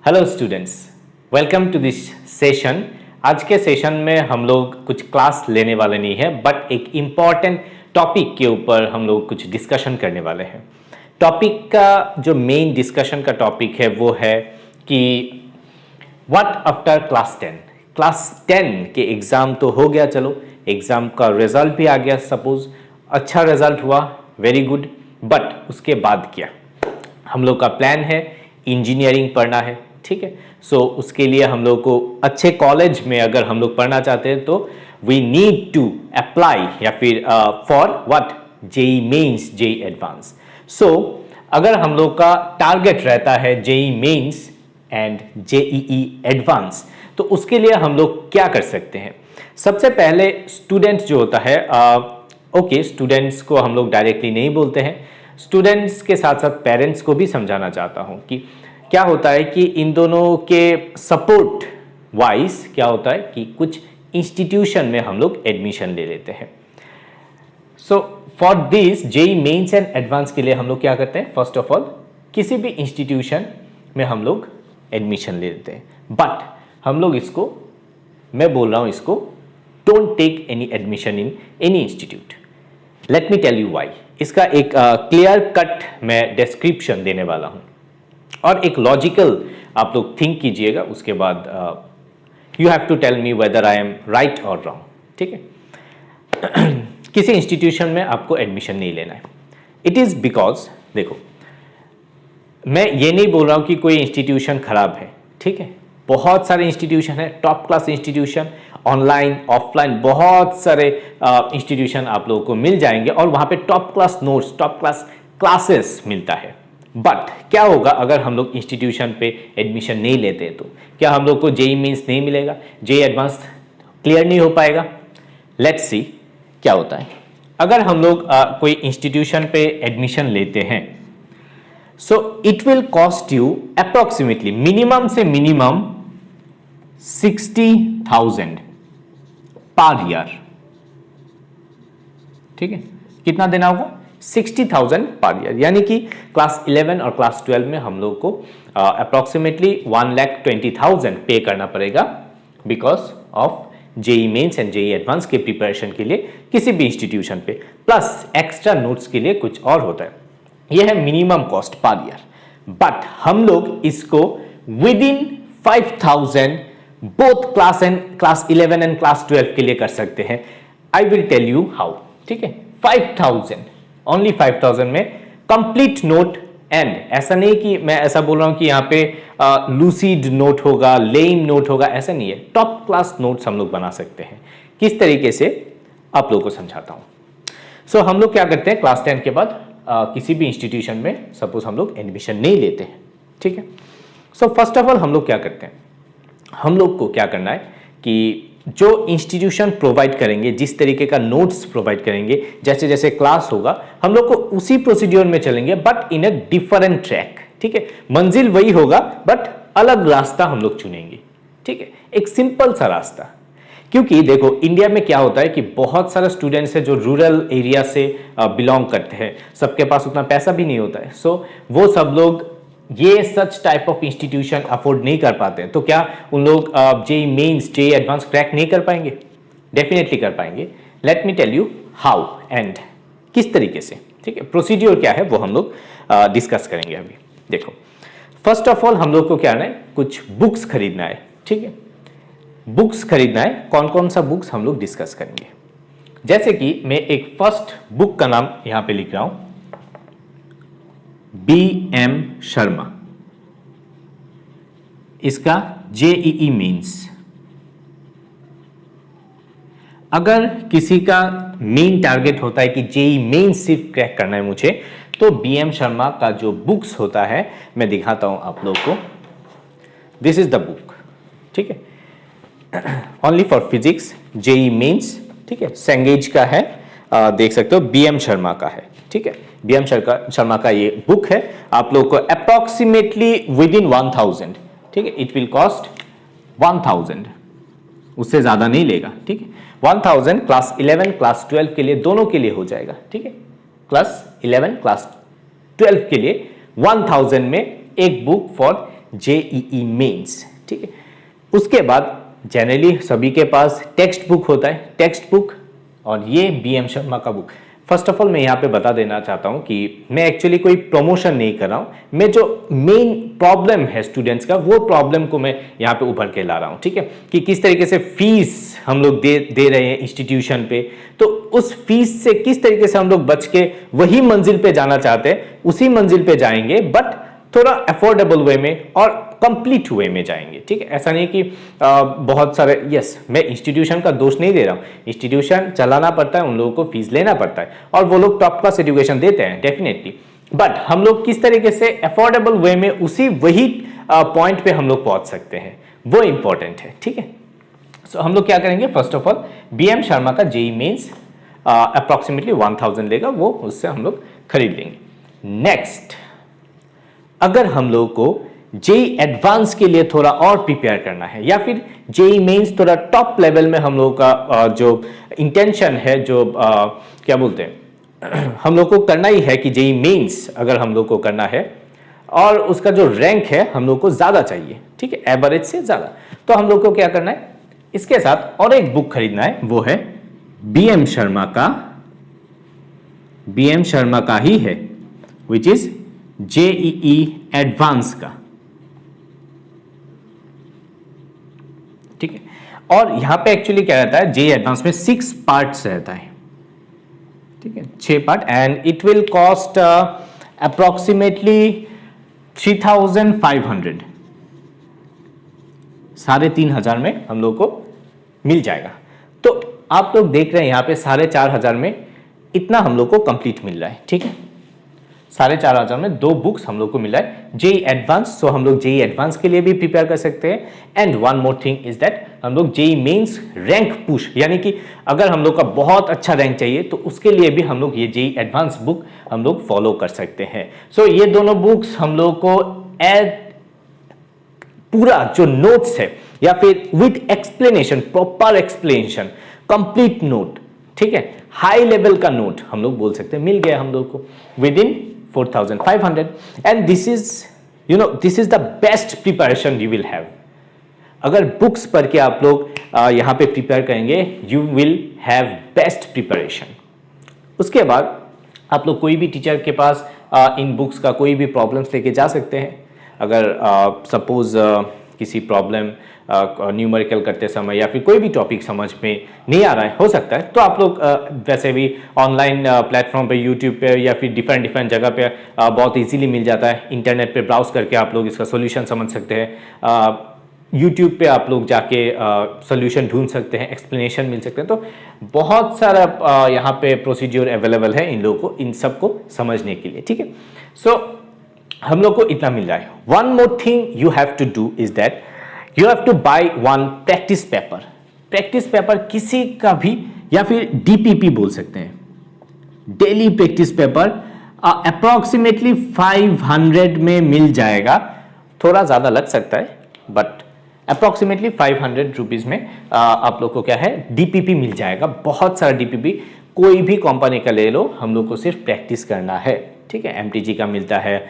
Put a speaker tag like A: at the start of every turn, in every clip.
A: Hello students, welcome to this session. आज के session में हम लोग कुछ क्लास लेने वाले नहीं है, बट एक इम्पॉर्टेंट टॉपिक के ऊपर हम लोग कुछ डिस्कशन करने वाले हैं। टॉपिक का जो मेन डिस्कशन का टॉपिक है वो है कि व्हाट आफ्टर क्लास 10। क्लास 10 के एग्ज़ाम तो हो गया, चलो एग्ज़ाम का रिजल्ट भी आ गया। सपोज अच्छा रिजल्ट हुआ, वेरी गुड, बट उसके बाद क्या? हम लोग का प्लान है इंजीनियरिंग पढ़ना है, ठीक है। सो उसके लिए हम लोग को अच्छे कॉलेज में अगर हम लोग पढ़ना चाहते हैं तो वी नीड टू अप्लाई या फिर for what, JEE Mains, JEE advance. So अगर हम लोग का टारगेट रहता है JEE Mains and JEE advance, तो उसके लिए हम लोग क्या कर सकते हैं? सबसे पहले स्टूडेंट जो होता है, ओके, स्टूडेंट्स को हम लोग डायरेक्टली नहीं बोलते हैं, स्टूडेंट्स के साथ साथ पेरेंट्स को भी समझाना चाहता हूं कि क्या होता है कि इन दोनों के सपोर्ट वाइज क्या होता है कि कुछ इंस्टीट्यूशन में हम लोग एडमिशन ले लेते हैं। So for this JEE Mains and advance के लिए हम लोग क्या करते हैं? फर्स्ट ऑफ ऑल किसी भी इंस्टीट्यूशन में हम लोग एडमिशन ले लेते हैं, बट हम लोग इसको, मैं बोल रहा हूं इसको, don't take any admission in any institute. Let me tell you why. इसका एक क्लियर कट मैं डिस्क्रिप्शन देने वाला हूं और एक लॉजिकल आप लोग थिंक कीजिएगा, उसके बाद you have to tell me whether I am right और रॉन्ग, ठीक है। किसी इंस्टीट्यूशन में आपको एडमिशन नहीं लेना है। इट इज बिकॉज, देखो, मैं ये नहीं बोल रहा हूं कि कोई इंस्टीट्यूशन खराब है, ठीक है। बहुत सारे इंस्टीट्यूशन है, top class institution, online offline बहुत सारे इंस्टीट्यूशन आप लोगों को मिल जाएंगे और वहां पे top class notes, top class classes मिलता है। बट क्या होगा अगर हम लोग इंस्टीट्यूशन पे एडमिशन नहीं लेते? तो क्या हम लोग को जेई मींस नहीं मिलेगा, जेई एडवांस क्लियर नहीं हो पाएगा? लेट्स सी क्या होता है। अगर हम लोग कोई इंस्टीट्यूशन पे एडमिशन लेते हैं, so it will cost you approximately, minimum से मिनिमम 60,000 पर ईयर, ठीक है। कितना देना होगा? 60,000 पर ईयर, यानी कि क्लास 11 और क्लास 12 में हम लोग को अप्रोक्सीमेटली 1,20,000 पे करना पड़ेगा because of JEE Mains and JEE advance के प्रिपरेशन के लिए किसी भी इंस्टीट्यूशन पे, प्लस एक्स्ट्रा नोट्स के लिए कुछ और होता है। यह है minimum cost per year, but हम लोग इसको within 5,000 both class 11 and class 12 के लिए कर सकते हैं। I will tell you how, ठीक है। 5,000, ओनली 5,000 में कंप्लीट नोट, एंड ऐसा नहीं कि मैं ऐसा बोल रहा हूं कि यहाँ पे लूसिड नोट होगा, लेम नोट होगा, ऐसा नहीं है। टॉप क्लास नोट्स हम लोग बना सकते हैं। किस तरीके से आप लोगों को समझाता हूं। सो हम लोग क्या करते हैं, क्लास 10 के बाद किसी भी इंस्टीट्यूशन में सपोज हम लोग एडमिशन नहीं लेते हैं, ठीक है। सो फर्स्ट ऑफ ऑल हम लोग क्या करते हैं, हम लोग को क्या करना है कि जो इंस्टीट्यूशन प्रोवाइड करेंगे, जिस तरीके का नोट्स प्रोवाइड करेंगे, जैसे जैसे क्लास होगा, हम लोग को उसी प्रोसीड्योर में चलेंगे, but in a different track, ठीक है। मंजिल वही होगा बट अलग रास्ता हम लोग चुनेंगे, ठीक है। एक सिंपल सा रास्ता, क्योंकि देखो इंडिया में क्या होता है कि बहुत सारे स्टूडेंट्स हैं जो रूरल एरिया से बिलोंग करते हैं, सबके पास उतना पैसा भी नहीं होता है। सो वो सब लोग ये such type of institution afford नहीं कर पाते हैं, तो क्या उन लोग JEE Mains, JEE advance crack नहीं कर पाएंगे? डेफिनेटली कर पाएंगे। Let me tell you how and किस तरीके से, ठीक है। प्रोसीड्योर क्या है वो हम लोग डिस्कस करेंगे अभी। देखो, फर्स्ट ऑफ ऑल हम लोग को क्या है, कुछ बुक्स खरीदना है, ठीक है। बुक्स खरीदना है, कौन कौन सा बुक्स हम लोग डिस्कस करेंगे। जैसे कि मैं एक फर्स्ट बुक का नाम यहां पे लिख रहा हूं, BM शर्मा, इसका जेईई मेंस। अगर किसी का मेन टारगेट होता है कि जेईई मेंस सिर्फ क्रैक करना है मुझे, तो BM शर्मा का जो बुक्स होता है मैं दिखाता हूं आप लोग को। दिस इज द बुक, ठीक है, only for physics, JEE Mains, ठीक है। सेंगेज का है, देख सकते हो, BM शर्मा का है, ठीक है। BM शर्मा का ये बुक है, आप लोग को अप्रोक्सीमेटली विद इन 1,000, ठीक है। इट विल कॉस्ट 1,000, उससे ज्यादा नहीं लेगा, ठीक है। 1,000 क्लास 11 क्लास 12 के लिए, दोनों के लिए हो जाएगा, ठीक है। क्लास 11 क्लास 12 के लिए 1,000 में एक बुक फॉर जेईई मेंस, ठीक है। उसके बाद जनरली सभी के पास टेक्स्ट बुक होता है, टेक्स्ट बुक, और ये बीएम शर्मा का बुक। फर्स्ट ऑफ ऑल मैं यहाँ पे बता देना चाहता हूँ कि मैं एक्चुअली कोई प्रमोशन नहीं कर रहा हूँ, मैं जो मेन प्रॉब्लम है स्टूडेंट्स का वो प्रॉब्लम को मैं यहाँ पे उभर के ला रहा हूँ, ठीक है, कि किस तरीके से फीस हम लोग दे रहे हैं इंस्टीट्यूशन पे, तो उस फीस से किस तरीके से हम लोग बच के वही मंजिल पे जाना चाहते हैं, उसी मंजिल पे जाएंगे, बट थोड़ा अफोर्डेबल वे में और कंप्लीट वे में जाएंगे, ठीक है। ऐसा नहीं कि बहुत सारे, यस मैं इंस्टीट्यूशन का दोष नहीं दे रहा हूँ, इंस्टीट्यूशन चलाना पड़ता है, उन लोगों को फीस लेना पड़ता है और वो लोग टॉप क्लास एजुकेशन देते हैं डेफिनेटली, बट हम लोग किस तरीके से अफोर्डेबल वे में उसी वही पॉइंट पे हम लोग पहुंच सकते हैं, वो इंपॉर्टेंट है, ठीक है। सो हम लोग क्या करेंगे, first of all BM Sharma का जेईई मेंस अप्रोक्सीमेटली 1000 लेगा, वो उससे हम लोग खरीद लेंगे। नेक्स्ट, अगर हम लोग को जेईई एडवांस के लिए थोड़ा और प्रिपेयर करना है, या फिर जेईई मेंस थोड़ा टॉप लेवल में हम लोग का जो इंटेंशन है, जो क्या बोलते हैं, हम लोग को करना ही है कि जेईई मेंस अगर हम लोग को करना है और उसका जो रैंक है हम लोग को ज्यादा चाहिए, ठीक है, एवरेज से ज्यादा, तो हम लोग को क्या करना है, इसके साथ और एक बुक खरीदना है, वो है बीएम शर्मा का ही है, विच इज जेईई एडवांस का, ठीक है। और यहां पे एक्चुअली क्या रहता है, जेईई एडवांस में 6 पार्ट्स रहता है, ठीक है, 6 part, and it will cost approximately 3500, 3500 में हम लोग को मिल जाएगा। तो आप लोग देख रहे हैं यहाँ पे 4500 में इतना हम लोग को कंप्लीट मिल रहा है, ठीक है, 4500 में 2 बुक्स हम लोग को मिला है जेईई एडवांस, सो हम लोग जेईई एडवांस के लिए भी प्रिपेयर कर सकते हैं। And one more thing is that हम लोग जेईई मेंस रैंक पुश, यानी कि अगर हम लोग का बहुत अच्छा रैंक चाहिए तो उसके लिए भी हम लोग ये जेईई एडवांस बुक हम लोग फॉलो कर सकते हैं। सो ये दोनों बुक्स हम लोग को पूरा जो नोट्स है या फिर with explanation, proper explanation, complete note, ठीक है, हाई लेवल का नोट हम लोग बोल सकते हैं, मिल गया हम लोग को with in 4500, and this is the best preparation you will have. अगर बुक्स पढ़ के आप लोग यहाँ पे प्रिपेयर करेंगे, you will have best preparation. उसके बाद आप लोग कोई भी टीचर के पास इन बुक्स का कोई भी प्रॉब्लम्स लेके जा सकते हैं। अगर सपोज किसी प्रॉब्लम न्यूमेरिकल करते समय या फिर कोई भी टॉपिक समझ में नहीं आ रहा है, हो सकता है, तो आप लोग वैसे भी ऑनलाइन प्लेटफॉर्म पे, यूट्यूब पे या फिर डिफरेंट जगह पे बहुत इजीली मिल जाता है। इंटरनेट पे ब्राउज करके आप लोग इसका सोल्यूशन समझ सकते हैं। यूट्यूब पे आप लोग जाके सोल्यूशन ढूंढ सकते हैं, एक्सप्लेनेशन मिल सकते हैं। तो बहुत सारा यहाँ पे प्रोसीड्यूर अवेलेबल है इन लोगों को, इन सबको समझने के लिए, ठीक है। सो हम लोग को इतना मिल रहा है। One more thing you have to do is that you have to buy one practice paper. Practice paper किसी का भी, या फिर डीपीपी बोल सकते हैं, डेली प्रैक्टिस पेपर, अप्रोक्सीमेटली 500 में मिल जाएगा। थोड़ा ज्यादा लग सकता है बट अप्रोक्सीमेटली 500 रुपीज में आप लोग को क्या है, डीपीपी मिल जाएगा। बहुत सारा डीपीपी, कोई भी कंपनी का ले लो, हम लोग को सिर्फ प्रैक्टिस करना है, ठीक है। एमटीजी का मिलता है,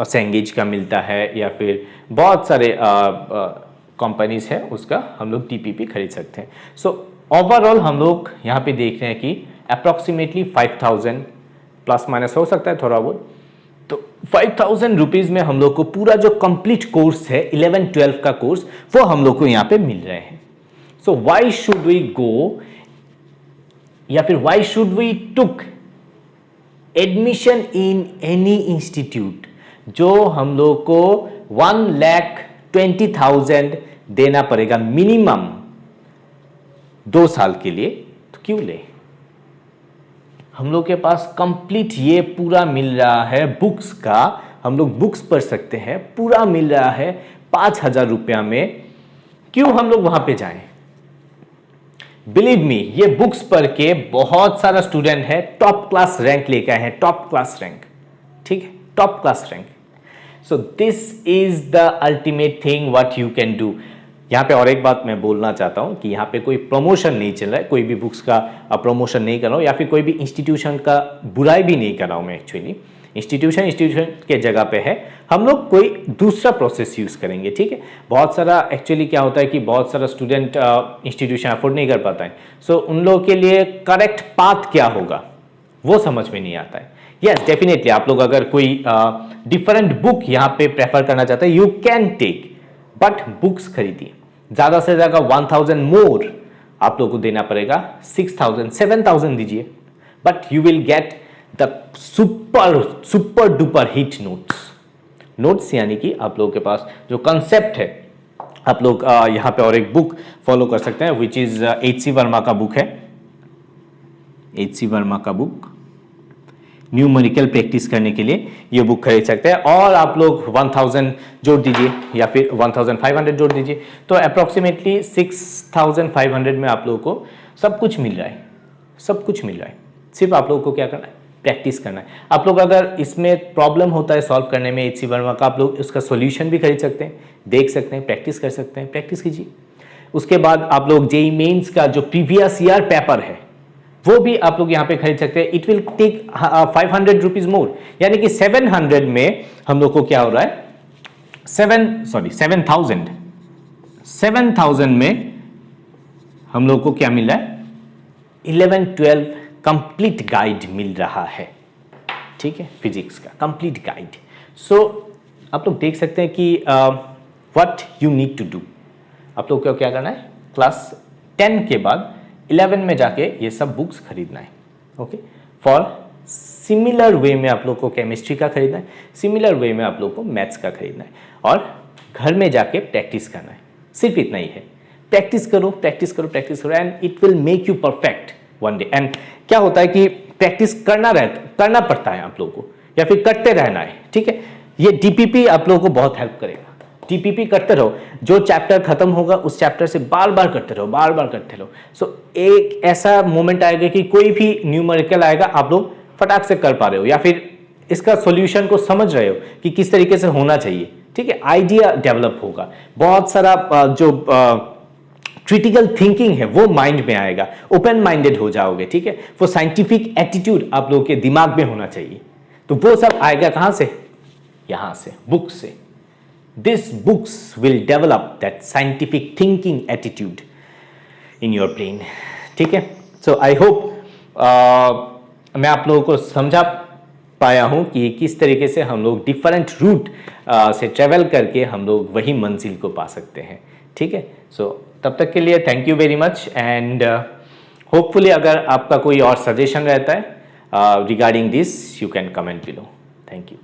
A: सेंगेज का मिलता है, या फिर बहुत सारे कंपनीज है, उसका हम लोग डीपीपी खरीद सकते हैं। सो ओवरऑल हम लोग यहाँ पे देख रहे हैं कि अप्रोक्सीमेटली 5000 प्लस माइनस हो सकता है थोड़ा बहुत। तो 5000 रुपीज में हम लोग को पूरा जो कंप्लीट कोर्स है 11-12 का कोर्स, वो हम लोग को यहाँ पे मिल रहे हैं। So why should we go, या फिर why should we took admission in any institute जो हम लोग को 1,20,000 देना पड़ेगा मिनिमम 2 साल के लिए, तो क्यों ले। हम लोग के पास कंप्लीट ये पूरा मिल रहा है बुक्स का, हम लोग बुक्स पढ़ सकते हैं, पूरा मिल रहा है 5,000 रुपया में, क्यों हम लोग वहां पे जाएं। बिलीव मी, ये बुक्स पढ़ के बहुत सारा स्टूडेंट है टॉप क्लास रैंक लेके आए हैं, टॉप क्लास रैंक, ठीक है, top class rank. So this is the ultimate thing what you can do. यहाँ पे और एक बात मैं बोलना चाहता हूँ कि यहाँ पे कोई प्रमोशन नहीं चल रहा है, कोई भी बुक्स का प्रमोशन नहीं कर रहा हूँ, या फिर कोई भी इंस्टीट्यूशन का बुराई भी नहीं कर रहा हूँ मैं। एक्चुअली इंस्टीट्यूशन के जगह पे है, हम लोग कोई दूसरा प्रोसेस यूज़ करेंगे, ठीक है। बहुत सारा एक्चुअली क्या होता है कि बहुत सारा स्टूडेंट इंस्टीट्यूशन अफोर्ड नहीं कर पाता है, सो उन लोगों के लिए करेक्ट पाथ क्या होगा वो समझ में नहीं आता है। यस डेफिनेटली आप लोग अगर कोई डिफरेंट बुक यहाँ पे प्रेफर करना चाहते हैं, you can take, but books खरीदिए, ज़्यादा से ज़्यादा 1000 मोर आप लोगों को देना पड़ेगा, 6000 7000 दीजिए, but you will get the super duper hit notes यानी कि आप लोगों के पास जो कंसेप्ट है, आप लोग यहाँ पे और एक बुक फॉलो कर सकते हैं विच इज H.C. वर्मा का बुक है, H.C. वर्मा का बुक न्यूमेरिकल प्रैक्टिस करने के लिए ये बुक खरीद सकते हैं, और आप लोग 1000 जोड़ दीजिए या फिर 1500 जोड़ दीजिए, तो अप्रोक्सीमेटली 6500 में आप लोगों को सब कुछ मिल रहा है, सब कुछ मिल रहा है। सिर्फ आप लोगों को क्या करना है, प्रैक्टिस करना है। आप लोग अगर इसमें प्रॉब्लम होता है सॉल्व करने में H.C. वर्मा का, आप लोग उसका सॉल्यूशन भी खरीद सकते हैं, देख सकते हैं, प्रैक्टिस कर सकते हैं, प्रैक्टिस कीजिए। उसके बाद आप लोग जेईई मेंस का जो प्रीवियस ईयर पेपर है वो भी आप लोग यहाँ पे खरीद सकते हैं। It will take 500 rupees more, यानी कि 700 में हम लोग को क्या हो रहा है, 7000 में हम लोग को क्या मिल रहा है, 11-12 कंप्लीट गाइड मिल रहा है, ठीक है, फिजिक्स का कंप्लीट गाइड। सो आप लोग देख सकते हैं कि what you need to do, आप लोग को क्या करना है, क्लास 10 के बाद 11 में जाके ये सब बुक्स खरीदना है, ओके। फॉर सिमिलर वे में आप लोग को केमिस्ट्री का खरीदना है, सिमिलर वे में आप लोग को मैथ्स का खरीदना है, और घर में जाके प्रैक्टिस करना है, सिर्फ इतना ही है। प्रैक्टिस करो, प्रैक्टिस करो, प्रैक्टिस करो, and it will make you perfect one day. And क्या होता है कि प्रैक्टिस करना पड़ता है आप लोगों को, या फिर करते रहना है, ठीक है। ये DPP आप लोगों को बहुत हेल्प करेगा, DPP करते रहो, जो चैप्टर खत्म होगा उस चैप्टर से बार बार करते रहो, बार बार करते रहो। सो एक ऐसा मोमेंट आएगा कि कोई भी न्यूमेरिकल आएगा आप लोग फटाक से कर पा रहे हो, या फिर इसका सॉल्यूशन को समझ रहे हो कि किस तरीके से होना चाहिए, ठीक है। आइडिया डेवलप होगा, बहुत सारा जो क्रिटिकल थिंकिंग है वो माइंड में आएगा, ओपन माइंडेड हो जाओगे, ठीक है। वो साइंटिफिक एटीट्यूड आप लोगों के दिमाग में होना चाहिए, तो वो सब आएगा कहां से, यहां से, बुक से। These books will develop that scientific thinking attitude in your brain, ठीक है। So I hope मैं आप लोगों को समझा पाया हूं कि किस तरीके से हम लोग डिफरेंट रूट से ट्रेवल करके हम लोग वही मंजिल को पा सकते हैं, ठीक है। सो तब तक के लिए thank you very much, and hopefully अगर आपका कोई और सजेशन रहता है regarding this, you can comment below. Thank you.